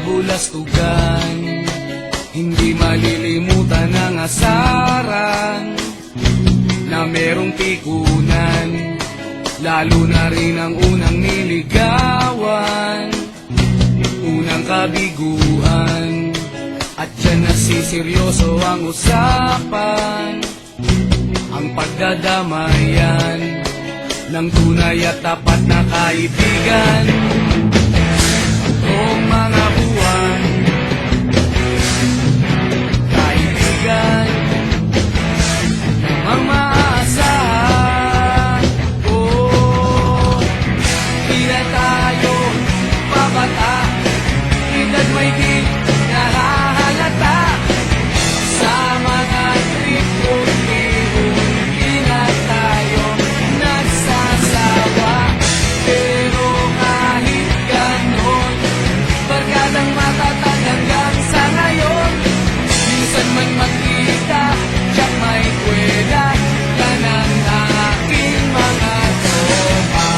kabulastugan. Hindi malilimutan ang asaran na merong pikunan, lalo na rin ang unang niligawan, unang kabiguan. At dyan nasiseryoso ang usapan, ang pagdadamayan ng tunay at tapat na kaibigan. Noong mga buwan, kaibigan, ang maaasahan. Oh, di na tayo babata, edad may di nahahalata. Sa mga trip-trip, di na tayo nagsasawa. Pero kahit ganon, barkadang matatag hanggang sa ngayon. Minsan man magkita, tiyak may kwela, yan ang aking mga tropa.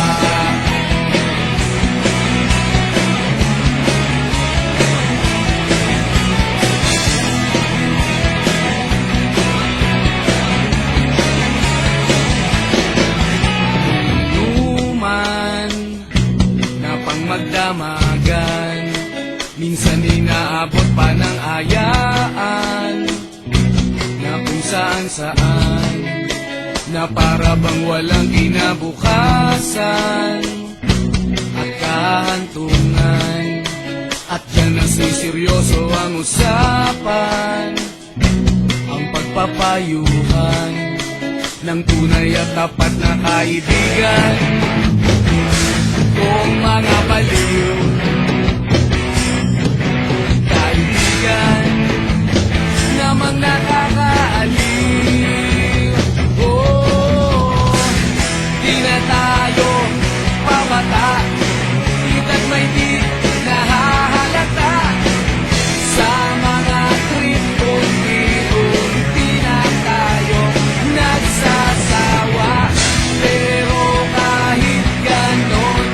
Inuman na pang magdamagan, minsan inaabot pa ng ayaan, na kung saan-saan, na para bang walang kinabukasan at kahantungan. At yan ang seryoso ang usapan, ang pagpapayuhan ng tunay at tapat na kaibigan. Kung mga baliw, kaibigan, namang nakakaaliw. Oh, di na tayo pabata, edad may di nahahalata. Sa mga trip-trip, di na tayo nagsasawa. Pero kahit ganon,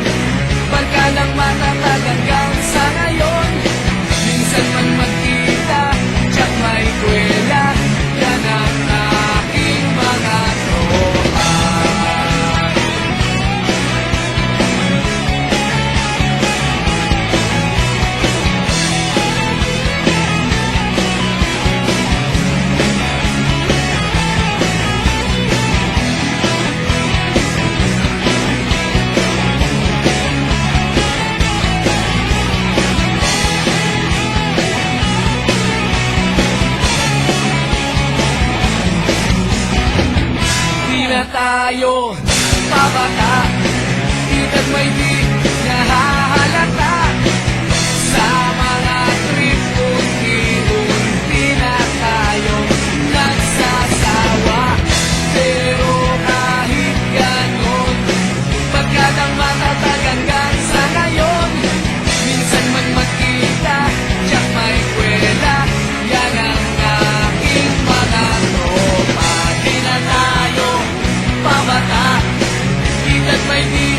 barkadang matatag hanggang sa ngayon. Minsan man magkita, tiyak may kwela, yan ang aking mga tropa. Di na tayo pabata, edad may di nahahalata. Sa mga trip-trip, di na tayo nagsasawa. Pero kahit ganon, barkadang matatag hanggang sa ngayon. Minsan man magkita, tiyak may kwela, yan ang aking mga tropa. Di na tayo pabata, edad may di